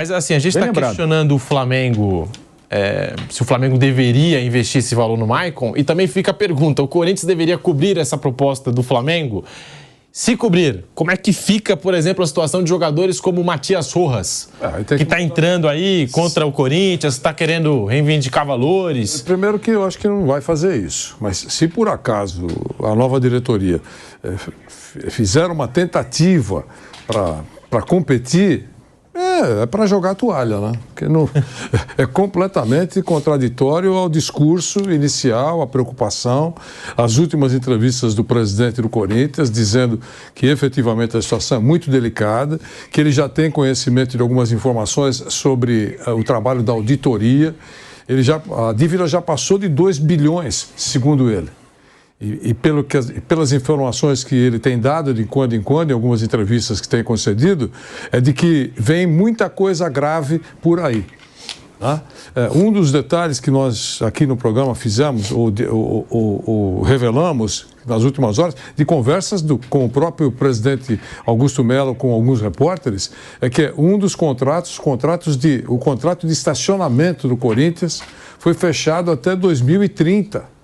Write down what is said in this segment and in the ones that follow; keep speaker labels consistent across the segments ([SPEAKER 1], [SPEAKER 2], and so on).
[SPEAKER 1] Mas assim, a gente está questionando o Flamengo, se o Flamengo deveria investir esse valor no Maicon, e também fica a pergunta, o Corinthians deveria cobrir essa proposta do Flamengo? Se cobrir, como é que fica, por exemplo, a situação de jogadores como o Matias Rojas, que está entrando aí contra o Corinthians, está querendo reivindicar valores?
[SPEAKER 2] Primeiro que eu acho que não vai fazer isso, mas se por acaso a nova diretoria fizer uma tentativa para competir, é para jogar a toalha, né? Porque não, é completamente contraditório ao discurso inicial, à preocupação, às últimas entrevistas do presidente do Corinthians, dizendo que efetivamente a situação é muito delicada, que ele já tem conhecimento de algumas informações sobre o trabalho da auditoria. A dívida já passou de 2 bilhões, segundo ele. E pelas informações que ele tem dado de quando em quando, em algumas entrevistas que tem concedido, é de que vem muita coisa grave por aí. Tá? Um dos detalhes que nós aqui no programa fizemos, ou revelamos nas últimas horas, de conversas com o próprio presidente Augusto Melo, com alguns repórteres, é que um dos contratos, o contrato de estacionamento do Corinthians foi fechado até 2030.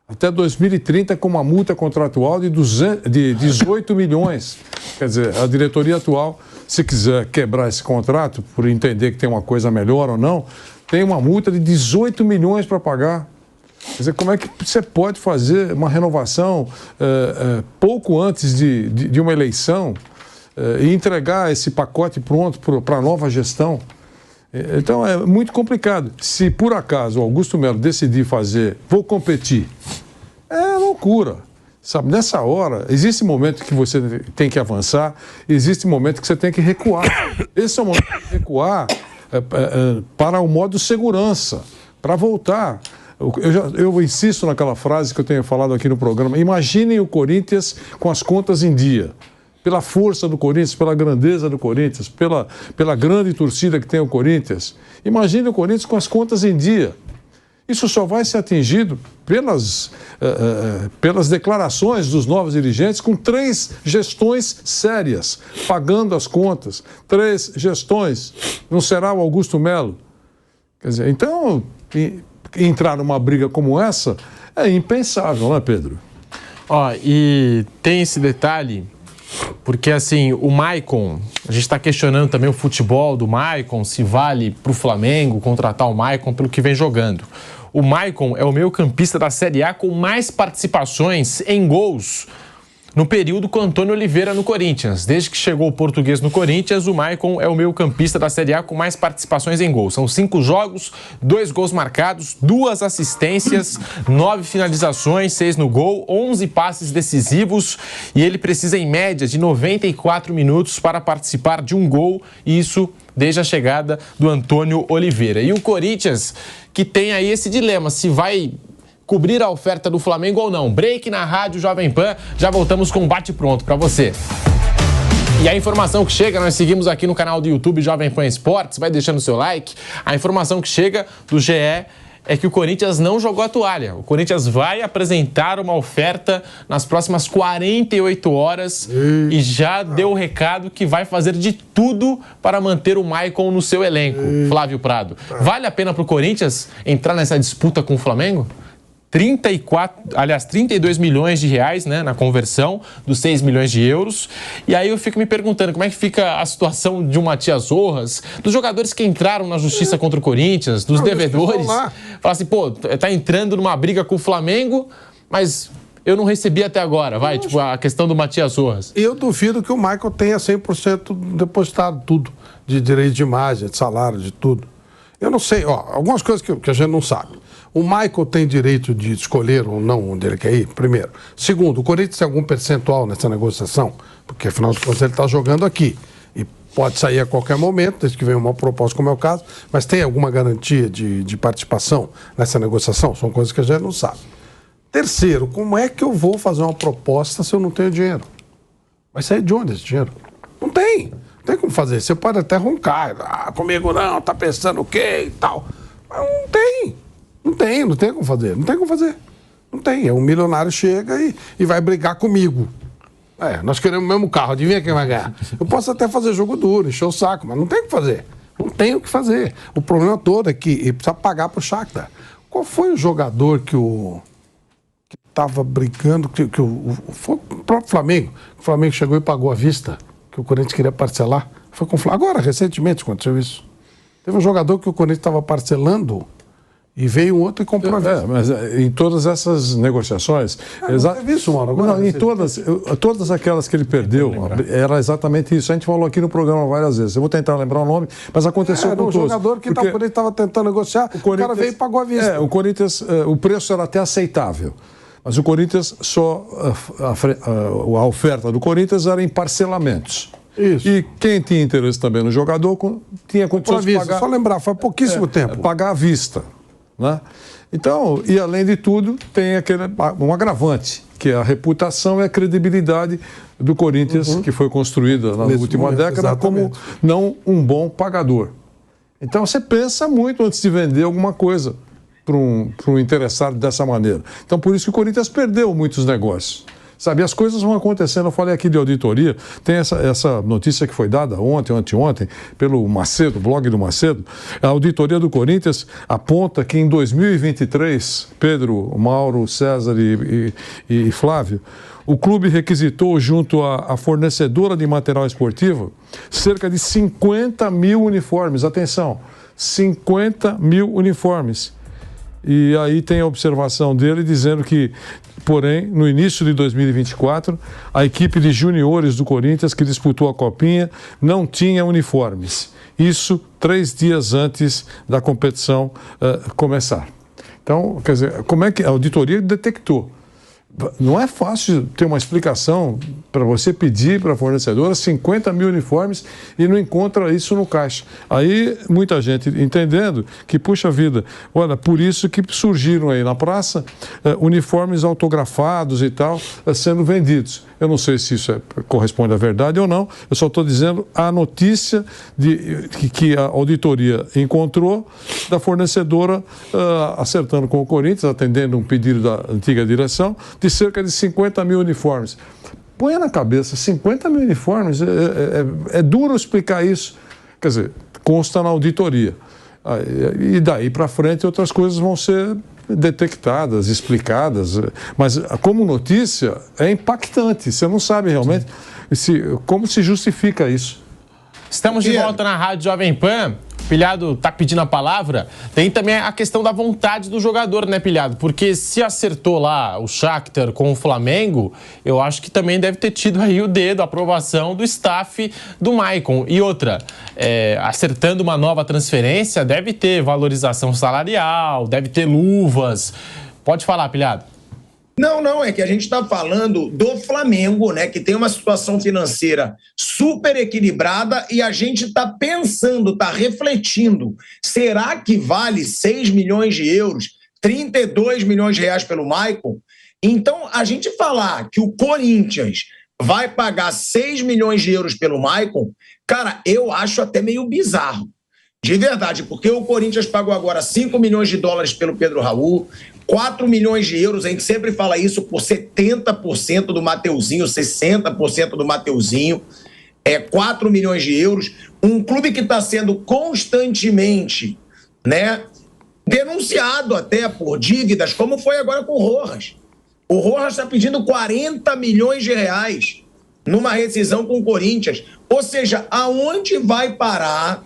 [SPEAKER 2] Até 2030 com uma multa contratual de 18 milhões. Quer dizer, a diretoria atual, se quiser quebrar esse contrato, por entender que tem uma coisa melhor ou não, tem uma multa de 18 milhões para pagar. Quer dizer, como é que você pode fazer uma renovação pouco antes de uma eleição e entregar esse pacote pronto para a nova gestão? Então é muito complicado. Se por acaso o Augusto Melo decidir fazer, vou competir, é loucura. Sabe, nessa hora, existe momento que você tem que avançar, existe momento que você tem que recuar. Esse é o momento de recuar para o modo segurança, para voltar. Eu insisto naquela frase que eu tenho falado aqui no programa. Imaginem o Corinthians com as contas em dia. Pela força do Corinthians, pela grandeza do Corinthians, pela grande torcida que tem o Corinthians. Imagine o Corinthians com as contas em dia. Isso só vai ser atingido pelas declarações dos novos dirigentes com 3 gestões sérias, pagando as contas. 3 gestões. Não será o Augusto Melo. Quer dizer, então, entrar numa briga como essa é impensável, não é, Pedro?
[SPEAKER 1] E tem esse detalhe... Porque, assim, o Maicon, a gente está questionando também o futebol do Maicon, se vale para o Flamengo contratar o Maicon pelo que vem jogando. O Maicon é o meio-campista da Série A com mais participações em gols no período com Antônio Oliveira no Corinthians. Desde que chegou o português no Corinthians, o Maicon é o meio-campista da Série A com mais participações em gols. São 5 jogos, 2 gols marcados, 2 assistências, 9 finalizações, 6 no gol, 11 passes decisivos, e ele precisa, em média, de 94 minutos para participar de um gol, e isso desde a chegada do Antônio Oliveira. E o Corinthians, que tem aí esse dilema, se vai cobrir a oferta do Flamengo ou não. Break na Rádio Jovem Pan, já voltamos com um bate-pronto para você. E a informação que chega, nós seguimos aqui no canal do YouTube Jovem Pan Esportes, vai deixando o seu like. A informação que chega do GE é que o Corinthians não jogou a toalha. O Corinthians vai apresentar uma oferta nas próximas 48 horas e já deu o recado que vai fazer de tudo para manter o Maicon no seu elenco. Flávio Prado, vale a pena para o Corinthians entrar nessa disputa com o Flamengo? 32 milhões de reais, né, na conversão dos 6 milhões de euros. E aí eu fico me perguntando como é que fica a situação de um Matias Rojas, dos jogadores que entraram na justiça contra o Corinthians, dos devedores. Fala assim, tá entrando numa briga com o Flamengo, mas eu não recebi até agora, tipo a questão do Matias Rojas.
[SPEAKER 3] Eu duvido que o Michael tenha 100% depositado tudo, de direito de imagem, de salário, de tudo. Eu não sei, algumas coisas que a gente não sabe. O Michael tem direito de escolher ou não onde ele quer ir, primeiro. Segundo, o Corinthians tem algum percentual nessa negociação, porque afinal de contas ele está jogando aqui. E pode sair a qualquer momento, desde que venha uma proposta, como é o caso, mas tem alguma garantia de participação nessa negociação? São coisas que a gente não sabe. Terceiro, como é que eu vou fazer uma proposta se eu não tenho dinheiro? Vai sair de onde esse dinheiro? Não tem. Não tem como fazer. Você pode até roncar. Comigo não, tá pensando o quê e tal. Mas não tem. Não tem como fazer. Não tem como fazer. Não tem. Um milionário chega e vai brigar comigo. Nós queremos o mesmo carro. Adivinha quem vai ganhar? Eu posso até fazer jogo duro, encher o saco, mas não tem o que fazer. Não tem o que fazer. O problema todo é que precisa pagar para o Shakhtar. Qual foi o jogador que estava brigando, foi o próprio Flamengo? O Flamengo chegou e pagou à vista, que o Corinthians queria parcelar. Foi com o Flamengo. Agora, recentemente, aconteceu isso. Teve um jogador que o Corinthians estava parcelando e veio um outro e comprou a vista.
[SPEAKER 2] Mas em todas essas negociações...
[SPEAKER 3] Não teve isso, Mauro. Agora,
[SPEAKER 2] não, em todas aquelas que ele perdeu, era exatamente isso. A gente falou aqui no programa várias vezes. Eu vou tentar lembrar o nome, mas aconteceu com todos.
[SPEAKER 3] O jogador que o Corinthians estava tentando negociar, o cara veio e pagou a vista.
[SPEAKER 2] O Corinthians, o preço era até aceitável. Mas o Corinthians a oferta do Corinthians era em parcelamentos.
[SPEAKER 3] Isso.
[SPEAKER 2] E quem tinha interesse também no jogador tinha condições de pagar...
[SPEAKER 3] Só lembrar, foi há pouquíssimo tempo.
[SPEAKER 2] Pagar à vista. Né? Então, e além de tudo, tem um agravante, que é a reputação e a credibilidade do Corinthians, que foi construída na última década, exatamente, como não um bom pagador. Então, você pensa muito antes de vender alguma coisa para um interessado dessa maneira. Então, por isso que o Corinthians perdeu muitos negócios. Sabe, as coisas vão acontecendo. Eu falei aqui de auditoria, tem essa notícia que foi dada anteontem, pelo Macedo, blog do Macedo. A auditoria do Corinthians aponta que em 2023, Pedro, Mauro, César e Flávio, o clube requisitou junto à fornecedora de material esportivo cerca de 50 mil uniformes. Atenção, 50 mil uniformes. E aí tem a observação dele dizendo que, porém, no início de 2024, a equipe de juniores do Corinthians, que disputou a Copinha, não tinha uniformes. Isso 3 dias antes da competição começar. Então, quer dizer, como é que a auditoria detectou? Não é fácil ter uma explicação para você pedir para a fornecedora 50 mil uniformes e não encontra isso no caixa. Aí muita gente entendendo que, puxa vida, olha, por isso que surgiram aí na praça uniformes autografados e tal, sendo vendidos. Eu não sei se isso corresponde à verdade ou não, eu só estou dizendo a notícia que a auditoria encontrou da fornecedora acertando com o Corinthians, atendendo um pedido da antiga direção, de cerca de 50 mil uniformes. Põe na cabeça, 50 mil uniformes, é duro explicar isso. Quer dizer, consta na auditoria. E daí para frente outras coisas vão ser detectadas, explicadas, mas como notícia é impactante. Você não sabe realmente como se justifica isso.
[SPEAKER 1] Estamos de volta na Rádio Jovem Pan. Pilhado está pedindo a palavra. Tem também a questão da vontade do jogador, né, Pilhado? Porque se acertou lá o Shakhtar com o Flamengo, eu acho que também deve ter tido aí o dedo, a aprovação do staff do Maicon. E outra, acertando uma nova transferência, deve ter valorização salarial, deve ter luvas. Pode falar, Pilhado.
[SPEAKER 4] Não, é que a gente está falando do Flamengo, né, que tem uma situação financeira super equilibrada e a gente está pensando, está refletindo, será que vale 6 milhões de euros, 32 milhões de reais pelo Maicon? Então, a gente falar que o Corinthians vai pagar 6 milhões de euros pelo Maicon, cara, eu acho até meio bizarro. De verdade, porque o Corinthians pagou agora 5 milhões de dólares pelo Pedro Raul, 4 milhões de euros, a gente sempre fala isso, por 70% do Mateuzinho, 60% do Mateuzinho, 4 milhões de euros. Um clube que está sendo constantemente, né, denunciado até por dívidas, como foi agora com o Rojas. O Rojas está pedindo 40 milhões de reais numa rescisão com o Corinthians. Ou seja, aonde vai parar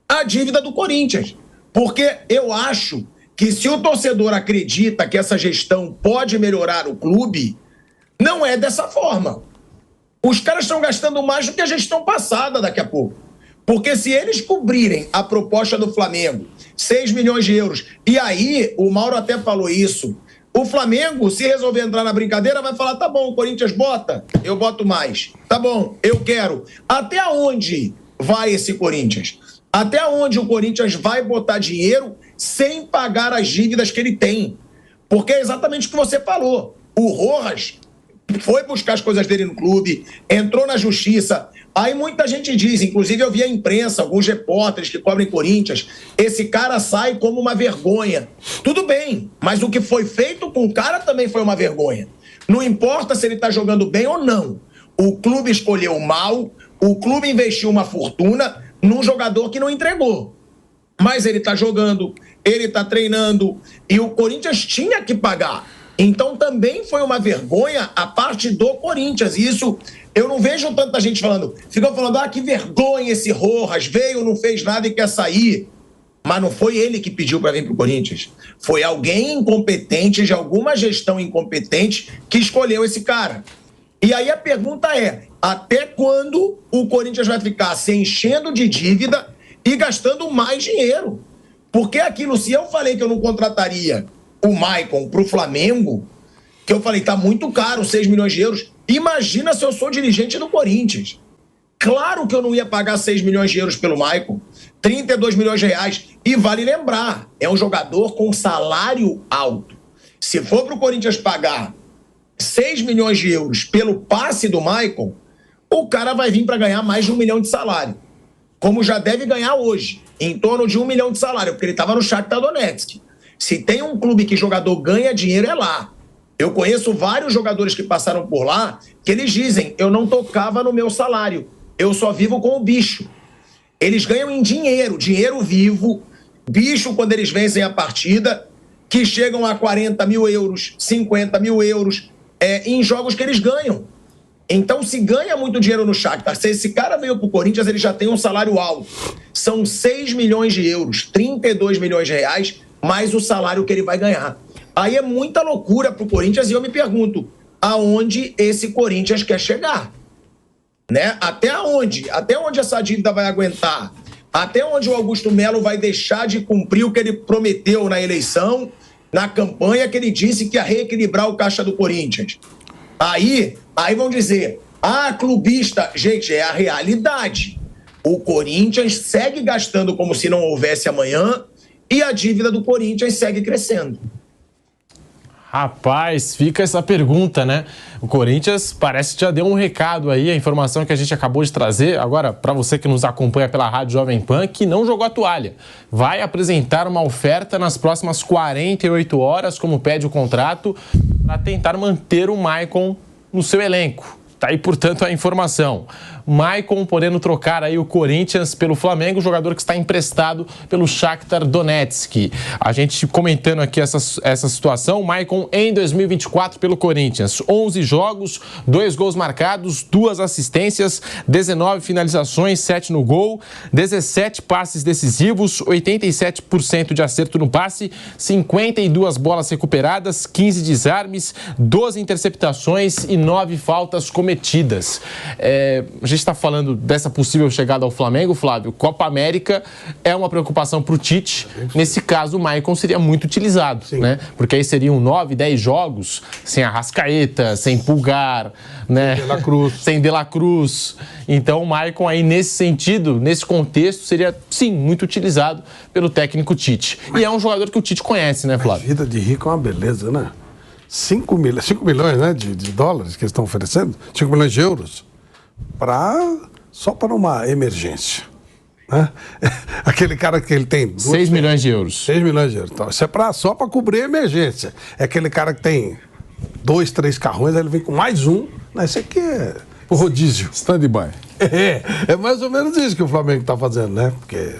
[SPEAKER 4] a dívida do Corinthians? Porque eu acho que se o torcedor acredita que essa gestão pode melhorar o clube, não é dessa forma. Os caras estão gastando mais do que a gestão passada daqui a pouco. Porque se eles cobrirem a proposta do Flamengo, 6 milhões de euros, e aí, o Mauro até falou isso, o Flamengo, se resolver entrar na brincadeira, vai falar, tá bom, o Corinthians bota, eu boto mais. Tá bom, eu quero. Até onde vai esse Corinthians? Até onde o Corinthians vai botar dinheiro sem pagar as dívidas que ele tem? Porque é exatamente o que você falou. O Rojas foi buscar as coisas dele no clube, entrou na justiça. Aí muita gente diz, inclusive eu vi a imprensa, alguns repórteres que cobrem Corinthians, esse cara sai como uma vergonha. Tudo bem, mas o que foi feito com o cara também foi uma vergonha. Não importa se ele está jogando bem ou não. O clube escolheu mal, o clube investiu uma fortuna. num jogador que não entregou. Mas ele está jogando, ele está treinando, e o Corinthians tinha que pagar. Então também foi uma vergonha a parte do Corinthians. E isso eu não vejo tanta gente falando. Ficam falando, que vergonha esse Rojas, veio, não fez nada e quer sair. Mas não foi ele que pediu para vir para o Corinthians. Foi alguém incompetente, de alguma gestão incompetente, que escolheu esse cara. E aí a pergunta é, até quando o Corinthians vai ficar se enchendo de dívida e gastando mais dinheiro? Porque aquilo, se eu falei que eu não contrataria o Maicon para o Flamengo, que eu falei, tá muito caro, 6 milhões de euros, imagina se eu sou dirigente do Corinthians. Claro que eu não ia pagar 6 milhões de euros pelo Maicon, 32 milhões de reais. E vale lembrar, é um jogador com salário alto. Se for para o Corinthians pagar 6 milhões de euros pelo passe do Maicon, o cara vai vir para ganhar mais de 1 milhão de salário. Como já deve ganhar hoje, em torno de 1 milhão de salário, porque ele estava no Shakhtar Donetsk. Se tem um clube que jogador ganha dinheiro, é lá. Eu conheço vários jogadores que passaram por lá, que eles dizem, eu não tocava no meu salário, eu só vivo com o bicho. Eles ganham em dinheiro, dinheiro vivo, bicho quando eles vencem a partida, que chegam a 40 mil euros, 50 mil euros, em jogos que eles ganham. Então, se ganha muito dinheiro no Shakhtar, se esse cara veio pro Corinthians, ele já tem um salário alto. São 6 milhões de euros, 32 milhões de reais, mais o salário que ele vai ganhar. Aí é muita loucura pro Corinthians e eu me pergunto, aonde esse Corinthians quer chegar? Né? Até onde? Até onde essa dívida vai aguentar? Até onde o Augusto Melo vai deixar de cumprir o que ele prometeu na eleição, na campanha que ele disse que ia reequilibrar o caixa do Corinthians? Aí vão dizer, clubista. Gente, é a realidade. O Corinthians segue gastando como se não houvesse amanhã e a dívida do Corinthians segue crescendo.
[SPEAKER 1] Rapaz, fica essa pergunta, né? O Corinthians parece que já deu um recado aí, a informação que a gente acabou de trazer. Agora, para você que nos acompanha pela Rádio Jovem Pan, que não jogou a toalha. Vai apresentar uma oferta nas próximas 48 horas, como pede o contrato, para tentar manter o Maicon no seu elenco. Tá aí, portanto, a informação. Maicon podendo trocar aí o Corinthians pelo Flamengo, jogador que está emprestado pelo Shakhtar Donetsk. A gente comentando aqui essa situação, Maicon em 2024 pelo Corinthians. 11 jogos, 2 gols marcados, 2 assistências, 19 finalizações, 7 no gol, 17 passes decisivos, 87% de acerto no passe, 52 bolas recuperadas, 15 desarmes, 12 interceptações e 9 faltas cometidas. A gente está falando dessa possível chegada ao Flamengo, Flávio. Copa América é uma preocupação para o Tite. Nesse caso, o Maicon seria muito utilizado, né? Porque aí seriam 9, 10 jogos sem Arrascaeta, sem Pulgar, né? Sem De La Cruz. Então, o Maicon aí, nesse sentido, nesse contexto, seria, sim, muito utilizado pelo técnico Tite. E é um jogador que o Tite conhece, né, Flávio?
[SPEAKER 3] A vida de rico é uma beleza, né? 5 milhões, né, de dólares que eles estão oferecendo, 5 milhões de euros, só para uma emergência. Né? Aquele cara que ele tem...
[SPEAKER 1] 6 milhões de euros.
[SPEAKER 3] 6 milhões de euros. Então, isso é só para cobrir a emergência. É aquele cara que tem 2, 3 carrões, aí ele vem com mais um. Né? Isso aqui é o rodízio.
[SPEAKER 2] Stand-by.
[SPEAKER 3] É mais ou menos isso que o Flamengo está fazendo, né? Porque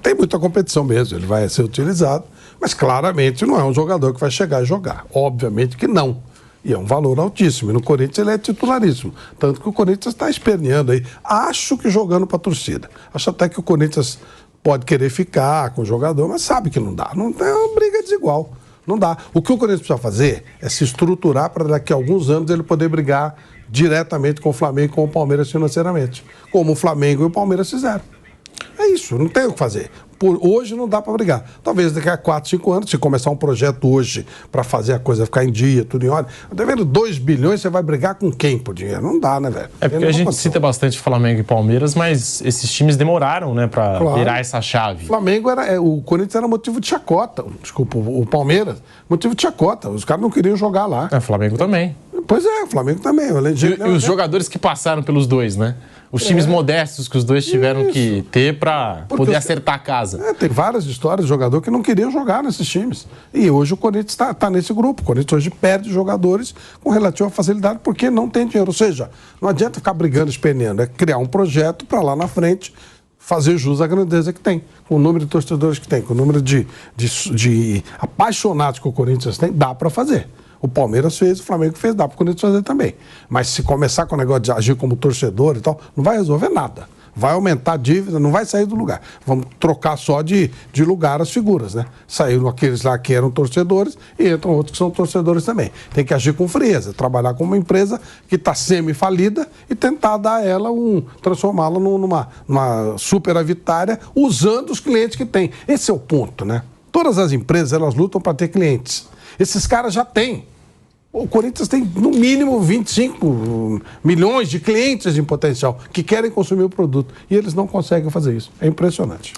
[SPEAKER 3] tem muita competição mesmo, ele vai ser utilizado. Mas claramente não é um jogador que vai chegar e jogar. Obviamente que não. E é um valor altíssimo. E no Corinthians ele é titularíssimo. Tanto que o Corinthians está esperneando aí. Acho que jogando para a torcida. Acho até que o Corinthians pode querer ficar com o jogador, mas sabe que não dá. Não é uma briga desigual. Não dá. O que o Corinthians precisa fazer é se estruturar para daqui a alguns anos ele poder brigar diretamente com o Flamengo e com o Palmeiras financeiramente. Como o Flamengo e o Palmeiras fizeram. É isso, não tem o que fazer. Hoje não dá para brigar. Talvez daqui a 4, 5 anos, se começar um projeto hoje para fazer a coisa ficar em dia, tudo em ordem, devendo 2 bilhões, você vai brigar com quem por dinheiro? Não dá, né, velho?
[SPEAKER 1] É porque a gente cita bastante Flamengo e Palmeiras, mas esses times demoraram, né, para virar essa chave.
[SPEAKER 3] Flamengo o Corinthians era motivo de chacota. Desculpa, o Palmeiras, motivo de chacota. Os caras não queriam jogar lá.
[SPEAKER 1] O Flamengo também.
[SPEAKER 3] Pois é, o Flamengo também.
[SPEAKER 1] E os jogadores que passaram pelos dois, né? Os times modestos que os dois tiveram que ter para poder acertar a casa.
[SPEAKER 3] Tem várias histórias de jogador que não queriam jogar nesses times. E hoje o Corinthians está nesse grupo. O Corinthians hoje perde jogadores com relativa facilidade porque não tem dinheiro. Ou seja, não adianta ficar brigando, esperneando. É criar um projeto para lá na frente fazer jus à grandeza que tem, com o número de torcedores que tem, com o número de apaixonados que o Corinthians tem, dá para fazer. O Palmeiras fez, o Flamengo fez, dá para o Corinthians fazer também. Mas se começar com o negócio de agir como torcedor e tal, não vai resolver nada. Vai aumentar a dívida, não vai sair do lugar. Vamos trocar só de lugar as figuras, né? Saíram aqueles lá que eram torcedores e entram outros que são torcedores também. Tem que agir com frieza, trabalhar com uma empresa que está semi-falida e tentar dar ela transformá-la numa superavitária usando os clientes que tem. Esse é o ponto, né? Todas as empresas, elas lutam para ter clientes. Esses caras já têm. O Corinthians tem, no mínimo, 25 milhões de clientes em potencial que querem consumir o produto. E eles não conseguem fazer isso. É impressionante.